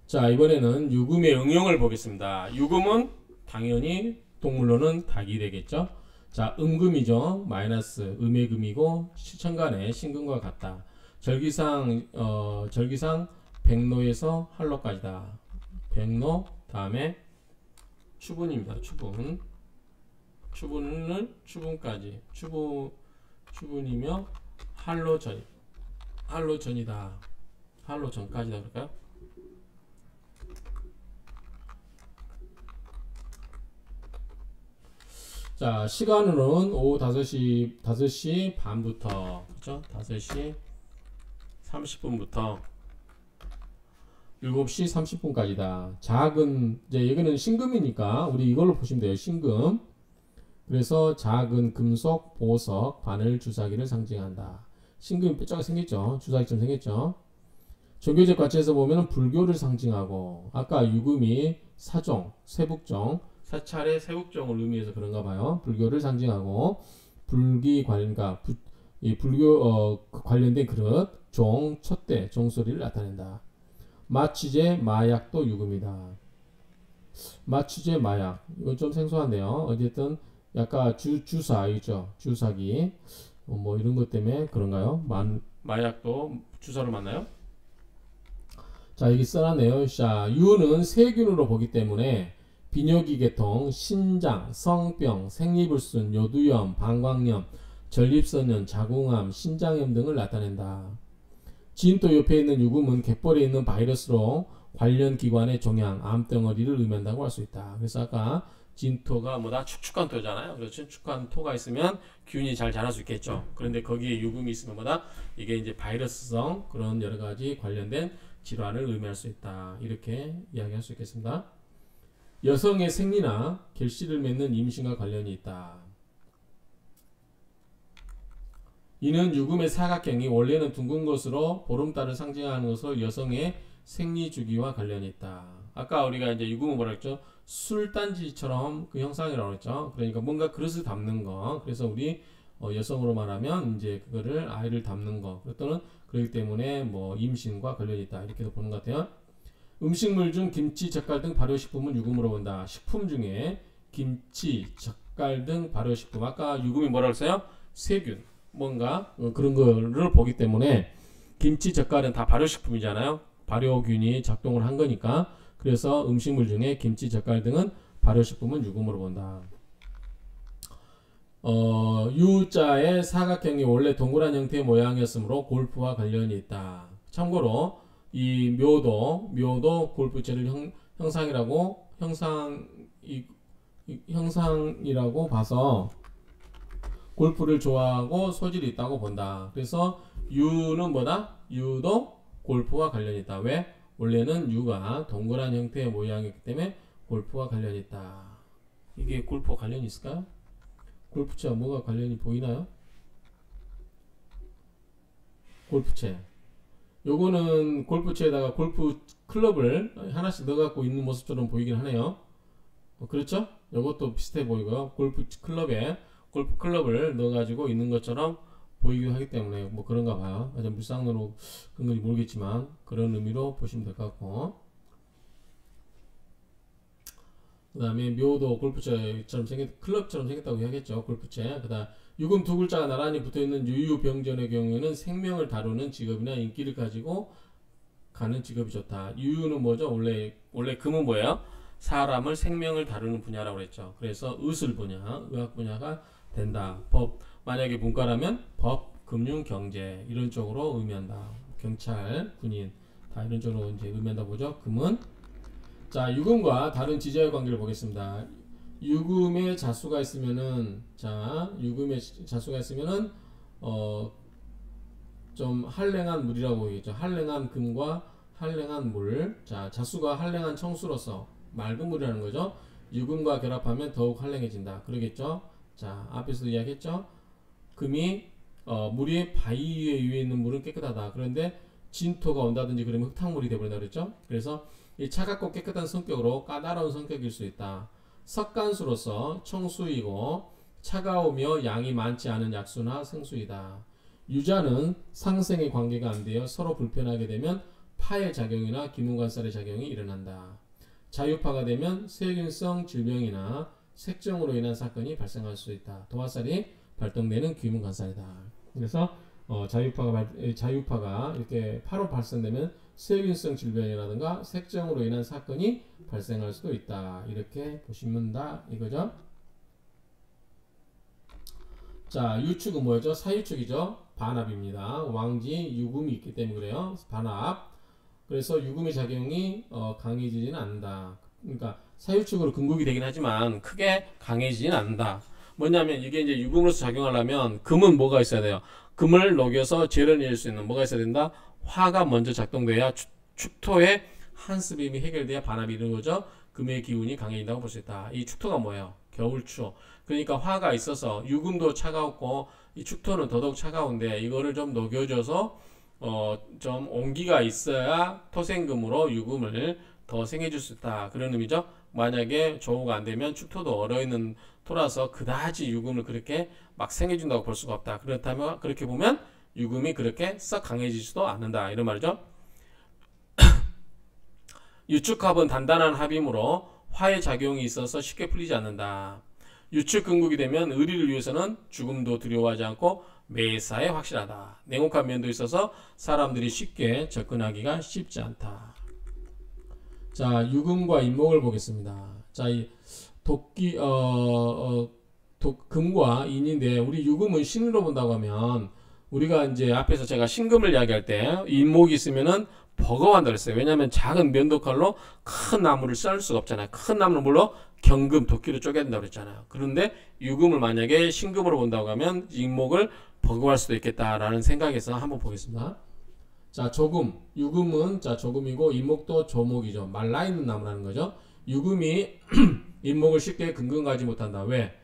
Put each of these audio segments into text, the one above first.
자, 이번에는 유금의 응용을 보겠습니다. 유금은 당연히 동물로는 닭이 되겠죠. 자, 음금이죠. 마이너스 음의 금이고 시천간의 신금과 같다. 절기상 백로에서 할로까지다. 백로 다음에 추분입니다. 추분까지 추분이며 할로전이다. 할로전까지다 그럴까요? 자, 시간으로는 오후 5시 반부터, 그죠? 5시 30분부터 7시 30분까지다. 작은, 이제 여기는 신금이니까 우리 이걸로 보시면 돼요. 신금. 그래서 작은 금속, 보석, 바늘, 주사기를 상징한다. 신금이 뾰족하게 생겼죠? 주사기처럼 생겼죠? 종교적 가치에서 보면 불교를 상징하고, 아까 유금이 사종, 세북종, 사찰의 세국종을 의미해서 그런가 봐요. 불교를 상징하고 불기관과 이 불교 관련된 그릇, 종, 촛대, 종소리를 나타낸다. 마취제, 마약도 유금이다. 마취제, 마약 이건 좀 생소한데요. 어쨌든 약간 주사이죠. 주사기 뭐 이런 것 때문에 그런가요? 마약도 주사로 맞나요? 자, 여기 써놨네요. 자, 유는 세균으로 보기 때문에 비뇨기 계통, 신장, 성병, 생리불순, 요두염, 방광염, 전립선염, 자궁암, 신장염 등을 나타낸다. 진토 옆에 있는 유금은 갯벌에 있는 바이러스로 관련 기관의 종양, 암덩어리를 의미한다고 할 수 있다. 그래서 아까 진토가 뭐다? 축축한 토잖아요. 그래서 축축한 토가 있으면 균이 잘 자랄 수 있겠죠. 그런데 거기에 유금이 있으면 뭐다? 이게 이제 바이러스성 그런 여러 가지 관련된 질환을 의미할 수 있다. 이렇게 이야기할 수 있겠습니다. 여성의 생리나 결실을 맺는 임신과 관련이 있다. 이는 유금의 사각형이 원래는 둥근 것으로 보름달을 상징하는 것으로 여성의 생리 주기와 관련이 있다. 아까 우리가 이제 유금은 뭐라 했죠? 술단지처럼 그 형상이라고 했죠. 그러니까 뭔가 그릇을 담는 거. 그래서 우리 여성으로 말하면 이제 그거를 아이를 담는 거. 또는 그렇기 때문에 뭐 임신과 관련이 있다. 이렇게도 보는 것 같아요. 음식물 중 김치, 젓갈 등 발효식품은 유금으로 본다. 식품 중에 김치, 젓갈 등 발효식품. 아까 유금이 뭐라고 했어요? 세균. 뭔가 그런 거를 보기 때문에 김치, 젓갈은 다 발효식품이잖아요. 발효균이 작동을 한 거니까. 그래서 음식물 중에 김치, 젓갈 등은 발효식품은 유금으로 본다. U자의 사각형이 원래 동그란 형태의 모양이었으므로 골프와 관련이 있다. 참고로 이 묘도 골프채를 형상이라고 봐서 골프를 좋아하고 소질이 있다고 본다. 그래서 U는 뭐다? U도 골프와 관련이 있다. 왜? 원래는 U가 동그란 형태의 모양이기 때문에 골프와 관련이 있다. 이게 골프와 관련이 있을까요? 골프채와 뭐가 관련이 보이나요? 골프채. 요거는 골프채에다가 골프 클럽을 하나씩 넣어갖고 있는 모습처럼 보이긴 하네요. 그렇죠? 요것도 비슷해 보이고요. 골프 클럽을 넣어가지고 있는 것처럼 보이기도 하기 때문에 뭐 그런가 봐요. 아주 물상으로 그런 건지 모르겠지만 그런 의미로 보시면 될 것 같고, 그 다음에 묘도 골프채처럼 클럽처럼 생겼다고 이야기했죠. 골프채. 그 다음 유금 두 글자가 나란히 붙어있는 유유병전의 경우에는 생명을 다루는 직업이나 인기를 가지고 가는 직업이 좋다. 유유는 뭐죠? 원래 금은 뭐예요? 사람을 생명을 다루는 분야라고 그랬죠. 그래서 의술 분야, 의학 분야가 된다. 만약에 문과라면 법, 금융, 경제 이런 쪽으로 의미한다. 경찰, 군인 다 이런 쪽으로 이제 의미한다 보죠. 금은. 자, 유금과 다른 지자의 관계를 보겠습니다. 유금의 자수가 있으면은 좀 한랭한 물이라고 보이겠죠. 한랭한 금과 한랭한 물. 자, 자수가 한랭한 청수로서 맑은 물이라는 거죠. 유금과 결합하면 더욱 한랭해진다. 그러겠죠. 자, 앞에서도 이야기했죠. 물이 바위 위에 있는 물은 깨끗하다. 그런데 진토가 온다든지 그러면 흙탕물이 되어버린다 그랬죠. 그래서 이 차갑고 깨끗한 성격으로 까다로운 성격일 수 있다. 석간수로서 청수이고 차가우며 양이 많지 않은 약수나 생수이다. 유자는 상생의 관계가 안 되어 서로 불편하게 되면 파의 작용이나 기문관살의 작용이 일어난다. 자유파가 되면 세균성 질병이나 색정으로 인한 사건이 발생할 수 있다. 도화살이 발동되는 기문관살이다. 그래서 자유파가 이렇게 파로 발생되면 세균성 질병이라든가 색정으로 인한 사건이 발생할 수도 있다. 이렇게 보시면 다 이거죠. 자, 유축은 뭐죠? 사유축이죠. 반합입니다. 왕지 유금이 있기 때문에 그래요. 반합. 그래서 유금의 작용이 강해지지는 않는다. 그러니까 사유축으로 금국이 되긴 하지만 크게 강해지지는 않는다. 뭐냐면 이게 이제 유금으로서 작용하려면 금은 뭐가 있어야 돼요? 금을 녹여서 재련을 낼 수 있는 뭐가 있어야 된다? 화가 먼저 작동돼야 축토의 한스빔이 해결돼야 반합이 이루는 거죠. 금의 기운이 강해진다고 볼 수 있다. 이 축토가 뭐예요? 겨울추. 그러니까 화가 있어서 유금도 차가웠고 이 축토는 더더욱 차가운데 이거를 좀 녹여줘서 좀 온기가 있어야 토생금으로 유금을 더 생해줄 수 있다. 그런 의미죠. 만약에 조우가 안 되면 축토도 얼어있는 토라서 그다지 유금을 그렇게 막 생해준다고 볼 수가 없다. 그렇다면 그렇게 보면 유금이 그렇게 썩 강해지지도 않는다. 이런 말이죠. 유축합은 단단한 합이므로 화의 작용이 있어서 쉽게 풀리지 않는다. 유축근국이 되면 의리를 위해서는 죽음도 두려워하지 않고 매사에 확실하다. 냉혹한 면도 있어서 사람들이 쉽게 접근하기가 쉽지 않다. 자, 유금과 인목을 보겠습니다. 자, 이 금과 인인데 우리 유금은 신으로 본다고 하면 우리가 이제 앞에서 제가 신금을 이야기할 때 인목이 있으면은 버거워한다 그랬어요. 왜냐하면 작은 면도칼로 큰 나무를 썰 수가 없잖아요. 큰 나무는 물론 경금, 도끼로 쪼개야 된다고 그랬잖아요. 그런데 유금을 만약에 신금으로 본다고 하면 인목을 버거워할 수도 있겠다라는 생각에서 한번 보겠습니다. 자, 조금. 유금은 자 조금이고 인목도 조목이죠. 말라있는 나무라는 거죠. 유금이 인목을 쉽게 근근가지 못한다. 왜?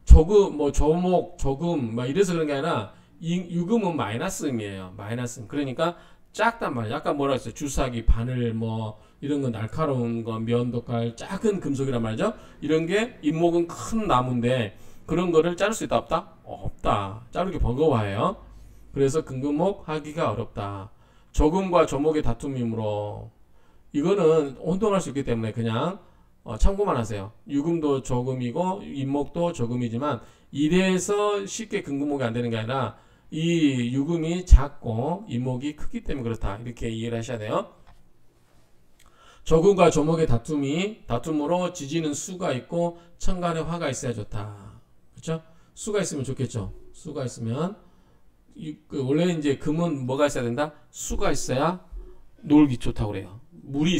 조금, 조목, 조금 막 이래서 그런 게 아니라 유금은 마이너스음이에요. 마이너스음. 그러니까 작단 말이야. 약간 뭐라 했어요? 주사기, 바늘, 이런 거 날카로운 거, 면도칼, 작은 금속이란 말이죠. 이런 게 인목은 큰 나무인데 그런 거를 자를 수 있다 없다? 없다. 자르기 버거워해요. 그래서 근근목 하기가 어렵다. 조금과 조목의 다툼이므로 이거는 혼동할 수 있기 때문에 그냥 참고만 하세요. 유금도 조금이고 인목도 조금이지만 이래서 쉽게 근근목이 안 되는 게 아니라 이 유금이 작고 인목이 크기 때문에 그렇다. 이렇게 이해를 하셔야 돼요. 조금과 조목의 다툼으로 지지는 수가 있고 천간에 화가 있어야 좋다. 그렇죠? 수가 있으면 좋겠죠. 수가 있으면 원래 이제 금은 뭐가 있어야 된다? 수가 있어야 놀기 좋다고 그래요. 물이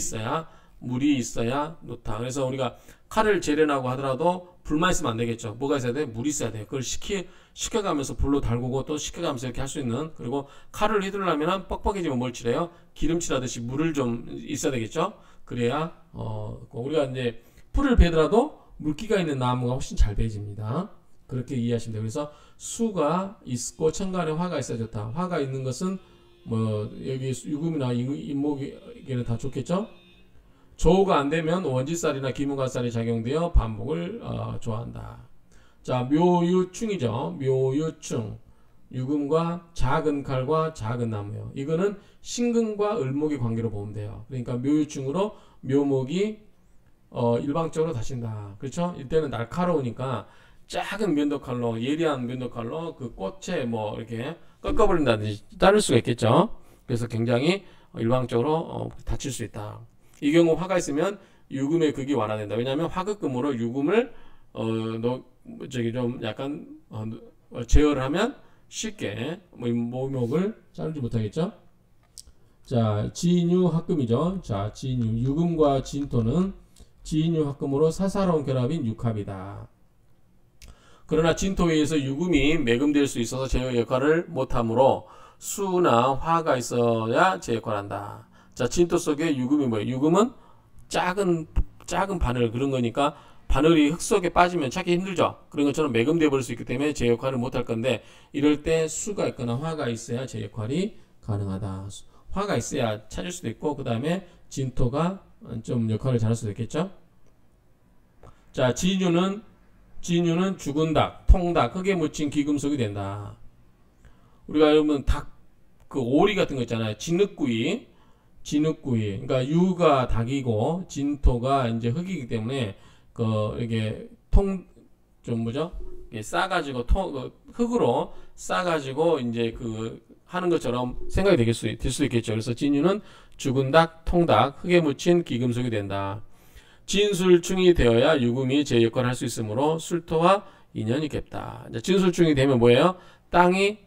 있어야 놓다. 그래서 우리가 칼을 재련하고 하더라도 불만 있으면 안 되겠죠. 뭐가 있어야 돼? 물이 있어야 돼. 그걸 식혀가면서 불로 달구고 또 식혀가면서 이렇게 할 수 있는. 그리고 칼을 휘두르려면 뻑뻑해지면 뭘 칠해요? 기름칠하듯이 물을 좀 있어야 되겠죠. 그래야 우리가 이제 풀을 베더라도 물기가 있는 나무가 훨씬 잘 베집니다. 그렇게 이해하시면 돼요. 그래서 수가 있고 천간에 화가 있어야 좋다. 화가 있는 것은 여기 유금이나 인목에는 다 좋겠죠. 조우가 안 되면 원지살이나 기문관살이 작용되어 반복을 좋아한다. 자, 묘유충이죠. 묘유충. 유금과 작은 칼과 작은 나무요. 이거는 신금과 을목의 관계로 보면 돼요. 그러니까 묘유충으로 묘목이 일방적으로 다친다. 그렇죠? 이때는 날카로우니까 작은 면도칼로, 예리한 면도칼로 그 꽃에 이렇게 꺾어버린다든지 자를 수가 있겠죠. 그래서 굉장히 일방적으로 다칠 수 있다. 이 경우 화가 있으면 유금의 극이 완화된다. 왜냐하면 화극금으로 유금을 좀 약간 제어를 하면 쉽게 모목을 자르지 못하겠죠. 자, 진유 합금이죠. 자, 진유 유금과 진토는 진유 합금으로 사사로운 결합인 육합이다. 그러나 진토에 의해서 유금이 매금될 수 있어서 제어 역할을 못하므로 수나 화가 있어야 제 역할을 한다. 자, 진토 속에 유금이 뭐예요? 유금은 작은 바늘 그런 거니까 바늘이 흙 속에 빠지면 찾기 힘들죠. 그런 것처럼 매금되어 버릴 수 있기 때문에 제 역할을 못할 건데 이럴 때 수가 있거나 화가 있어야 제 역할이 가능하다. 화가 있어야 찾을 수도 있고 그 다음에 진토가 좀 역할을 잘할 수도 있겠죠. 자, 진유는 죽은 닭, 통닭, 흙에 묻힌 기금속이 된다. 우리가 여러분 닭, 그 오리 같은 거 있잖아요. 진흙구이 진흙구이. 그러니까 유가 닭이고 진토가 이제 흙이기 때문에 이게 좀 뭐죠? 이게 싸가지고 흙으로 싸가지고 이제 하는 것처럼 생각이 될 수 있겠죠. 그래서 진유는 죽은 닭, 통닭, 흙에 묻힌 귀금속이 된다. 진술충이 되어야 유금이 제 역할을 할 수 있으므로 술토와 인연이 깊다. 진술충이 되면 뭐예요? 땅이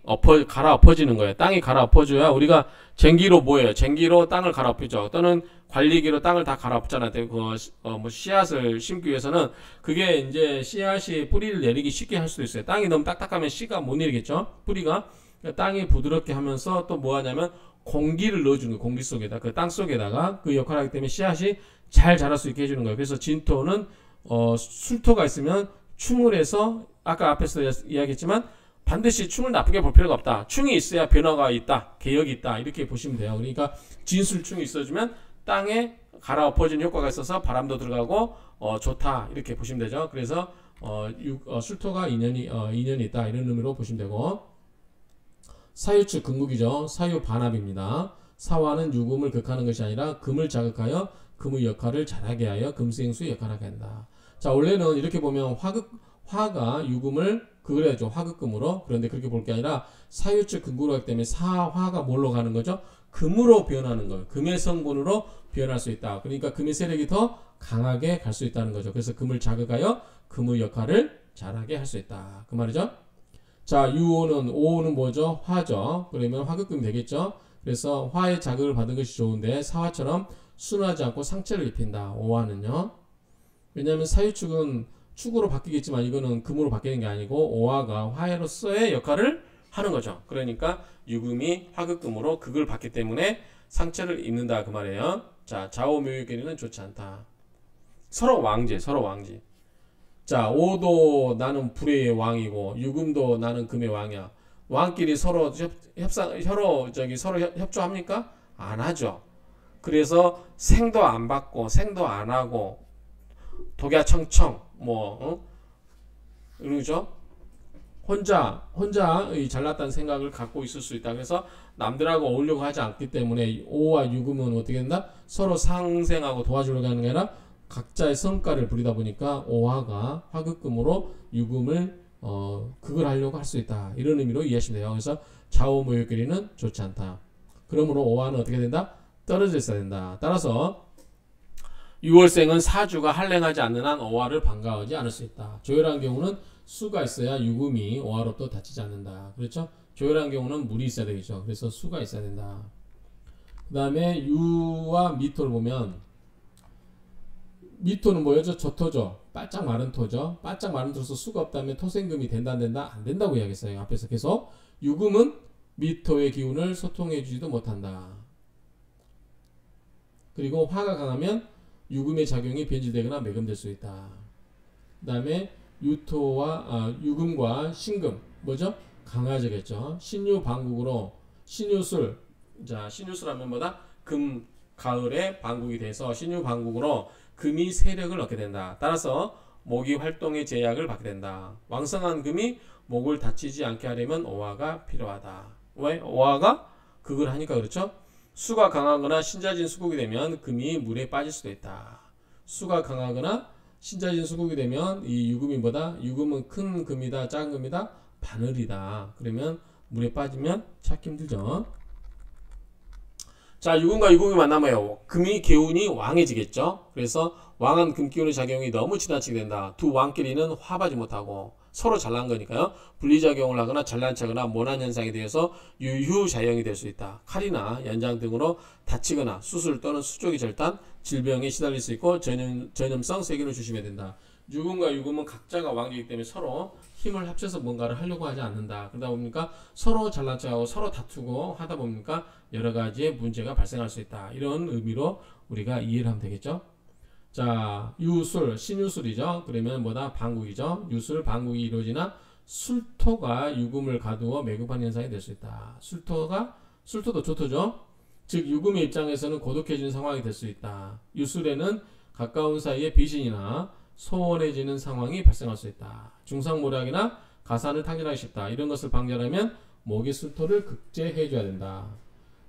갈아엎어지는 거예요. 땅이 갈아엎어져야 우리가 쟁기로 뭐예요? 쟁기로 땅을 갈아엎죠. 또는 관리기로 땅을 다 갈아엎잖아요. 뭐 씨앗을 심기 위해서는 그게 이제 씨앗이 뿌리를 내리기 쉽게 할 수도 있어요. 땅이 너무 딱딱하면 씨가 못 내리겠죠. 뿌리가 땅이 부드럽게 하면서 또 뭐 하냐면 공기를 넣어주는 거예요. 공기 속에다 땅 속에다가 그 역할을 하기 때문에 씨앗이 잘 자랄 수 있게 해주는 거예요. 그래서 진토는 술토가 있으면 충을 해서 아까 앞에서 이야기했지만 반드시 충을 나쁘게 볼 필요가 없다. 충이 있어야 변화가 있다. 개혁이 있다. 이렇게 보시면 돼요. 그러니까 진술충이 있어주면 땅에 갈아엎어진 효과가 있어서 바람도 들어가고 좋다. 이렇게 보시면 되죠. 그래서 술토가 인연이 있다. 이런 의미로 보시면 되고 사유축 금국이죠. 사유 반합입니다. 사화는 유금을 극하는 것이 아니라 금을 자극하여 금의 역할을 잘하게 하여 금수행수의 역할을 하게 한다. 자, 원래는 이렇게 보면 화가 유금을 그래야죠. 화극금으로. 그런데 그렇게 볼 게 아니라 사유축 금국으로 하기 때문에 사화가 뭘로 가는 거죠? 금으로 변하는 거예요. 금의 성분으로 변할 수 있다. 그러니까 금의 세력이 더 강하게 갈 수 있다는 거죠. 그래서 금을 자극하여 금의 역할을 잘하게 할 수 있다. 그 말이죠. 자, 오는 뭐죠? 화죠. 그러면 화극금이 되겠죠. 그래서 화의 자극을 받은 것이 좋은데 사화처럼 순하지 않고 상처를 입힌다. 오화는요. 왜냐하면 사유축은 축으로 바뀌겠지만 이거는 금으로 바뀌는 게 아니고 오화가 화해로서의 역할을 하는 거죠. 그러니까 유금이 화극금으로 극을 받기 때문에 상처를 입는다 그 말이에요. 자, 좌우묘유끼리는 좋지 않다. 서로 왕지. 자, 오도 나는 불의 왕이고 유금도 나는 금의 왕이야. 왕끼리 서로 서로 협조합니까? 안 하죠. 그래서 생도 안 받고 생도 안 하고 독야청청 그러죠? 혼자 잘났다는 생각을 갖고 있을 수 있다. 그래서 남들하고 어울려고 하지 않기 때문에 오와 유금은 어떻게 된다? 서로 상생하고 도와주려고 하는 게 아니라 각자의 성과를 부리다 보니까 오화가 화극금으로 유금을 극을 하려고 할 수 있다. 이런 의미로 이해하시면 돼요. 그래서 좌우모욕끼리는 좋지 않다. 그러므로 오화는 어떻게 된다? 떨어져 있어야 된다. 따라서 유월생은 사주가 한랭하지 않는 한 오화를 반가워하지 않을 수 있다. 조열한 경우는 수가 있어야 유금이 오화로부터 다치지 않는다. 그렇죠? 조열한 경우는 물이 있어야 되겠죠. 그래서 수가 있어야 된다. 그 다음에 유와 미토를 보면 미토는 뭐였죠? 저토죠. 바짝 마른 토죠. 바짝 마른 토로서 수가 없다면 토생금이 된다 안 된다? 안 된다고 이야기했어요. 앞에서 계속 유금은 미토의 기운을 소통해 주지도 못한다. 그리고 화가 강하면 유금의 작용이 변질되거나 매금될 수 있다. 그 다음에 유금과 신금 뭐죠? 강화제겠죠. 신유 방국으로 신유술. 자, 신유술하면 뭐다? 금 가을에 방국이 돼서 신유 방국으로 금이 세력을 얻게 된다. 따라서 목이 활동의 제약을 받게 된다. 왕성한 금이 목을 다치지 않게 하려면 오화가 필요하다. 왜? 오화가 극을 하니까 그렇죠? 수가 강하거나 신자진 수국이 되면 금이 물에 빠질 수도 있다. 수가 강하거나 신자진 수국이 되면 이 유금이 뭐다? 유금은 큰 금이다, 작은 금이다, 바늘이다. 그러면 물에 빠지면 찾기 힘들죠. 자, 유금과 유금이 만나면 금이 기운이 왕해지겠죠. 그래서 왕은 금 기운의 작용이 너무 지나치게 된다. 두 왕끼리는 화하지 못하고 서로 잘난 거니까요. 분리작용을 하거나 잘난 척하거나 모난 현상에 대해서 유휴자영이 될 수 있다. 칼이나 연장 등으로 다치거나 수술 또는 수족이 절단, 질병에 시달릴 수 있고 전염성 세균을 조심해야 된다. 유금과 유금은 각자가 왕이기 때문에 서로 힘을 합쳐서 뭔가를 하려고 하지 않는다. 그러다 보니까 서로 잘난 척하고 서로 다투고 하다 보니까 여러 가지의 문제가 발생할 수 있다. 이런 의미로 우리가 이해를 하면 되겠죠. 자, 유술, 신유술이죠. 그러면 뭐다? 방국이죠. 유술, 방국이 이루어지나 술토가 유금을 가두어 매급하는 현상이 될 수 있다. 술토도 조토죠. 즉 유금의 입장에서는 고독해지는 상황이 될 수 있다. 유술에는 가까운 사이에 비신이나 소원해지는 상황이 발생할 수 있다. 중상모략이나 가산을 타결하기 쉽다. 이런 것을 방지하려면 목의 술토를 극제해줘야 된다.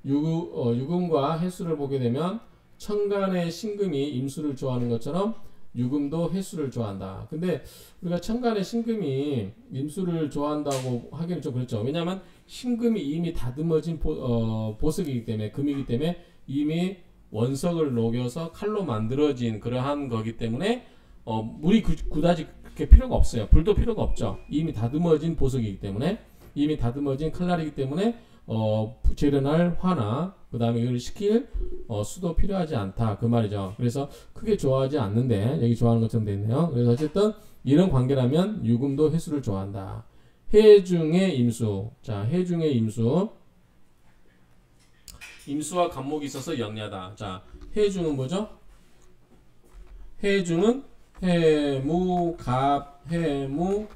유금과 해수를 보게 되면 천간의 신금이 임수를 좋아하는 것처럼 유금도 해수를 좋아한다. 근데 우리가 천간의 신금이 임수를 좋아한다고 하기는 좀 그렇죠. 왜냐하면 신금이 이미 다듬어진 보석이기 때문에, 금이기 때문에 이미 원석을 녹여서 칼로 만들어진 그러한 거기 때문에 물이 그다지 그렇게 필요가 없어요. 불도 필요가 없죠. 이미 다듬어진 보석이기 때문에, 이미 다듬어진 칼날이기 때문에 재련할 화나 그 다음에 이걸 시킬 수도 필요하지 않다 그 말이죠. 그래서 크게 좋아하지 않는데 여기 좋아하는 것처럼 되어 있네요. 그래서 어쨌든 이런 관계라면 유금도 해수를 좋아한다. 해중의 임수. 자, 해중의 임수. 임수와 간목이 있어서 영야다. 자, 해중은 뭐죠? 해중은 해무, 갑, 해무,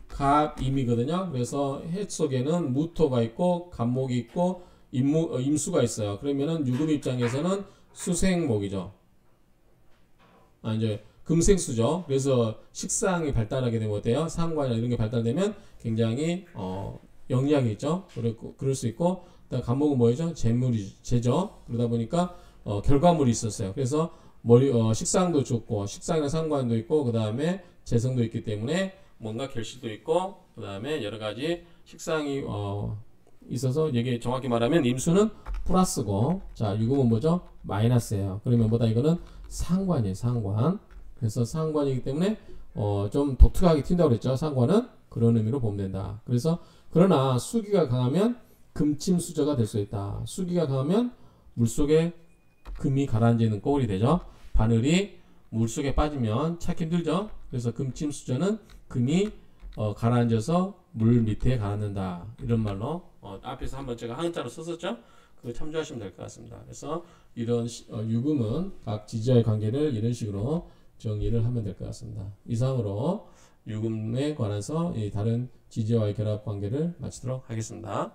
갑임이거든요. 그래서 해 속에는 무토가 있고 간목이 있고 임수가 있어요. 그러면은 유금 입장에서는 수생목이죠. 이제 금생수죠. 그래서 식상이 발달하게 되면 어때요? 상관이나 이런 게 발달되면 굉장히 영리하게 있죠. 그럴 수 있고, 그다음 간목은 뭐죠? 재죠. 그러다 보니까 결과물이 있었어요. 그래서 식상도 좋고, 식상이나 상관도 있고, 그 다음에 재성도 있기 때문에 뭔가 결실도 있고, 그 다음에 여러 가지 식상이 있어서 이게 정확히 말하면 임수는 플러스고, 자, 유금은 뭐죠? 마이너스예요. 그러면 뭐다? 이거는 상관이에요. 상관. 그래서 상관이기 때문에 좀 독특하게 튄다고 그랬죠. 상관은 그런 의미로 보면 된다. 그래서 그러나 수기가 강하면 금침수저가 될 수 있다. 수기가 강하면 물속에 금이 가라앉는 꼴이 되죠. 바늘이 물속에 빠지면 찾기 힘들죠. 그래서 금침수저는 금이 가라앉아서 물 밑에 가라앉는다. 이런 말로 앞에서 한번 제가 한자로 썼었죠. 그거 참조하시면 될 것 같습니다. 그래서 이런 유금은 각 지지와의 관계를 이런 식으로 정의를 하면 될 것 같습니다. 이상으로 유금에 관해서 이 다른 지지와의 결합 관계를 마치도록 하겠습니다.